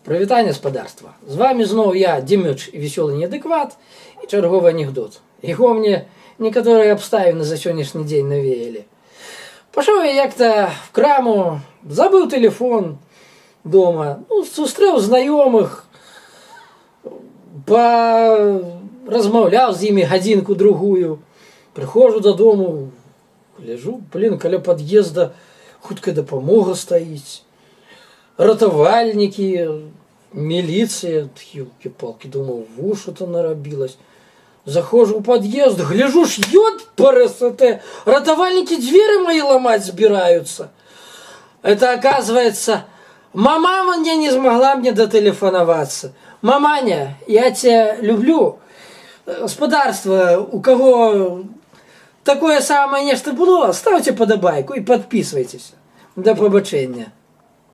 Прывітанне, спадарства. З вами зноў я, Дзімыч, весёлы неадэкват і чарговы анекдот. Яго мне некаторыя абставіны за сённяшні дзень навеялі. Пашоў я як-то в краму, забыў тэлефон дома, сустрэў знаёмых, размаўляў з імі гадзінку-другую. Прыходжу дадому, гляжу, каля пад'езда хуткая дапамога стаіць. Ратавальнікі, міліцыя, ёлкі-палкі, думаў, вушу-то нарабілась. Заходжу ў пад'езд, гляжу ж, ёт-парасоте, ратавальнікі дзверы мои ломать збіраюцца. Это, оказывается, мама мне не смогла мне дотелефоноваться. Маманя, я тебя люблю. Спадарства, у кого такое самое нечто было, ставьте подобайку и подписывайтесь. До побачення.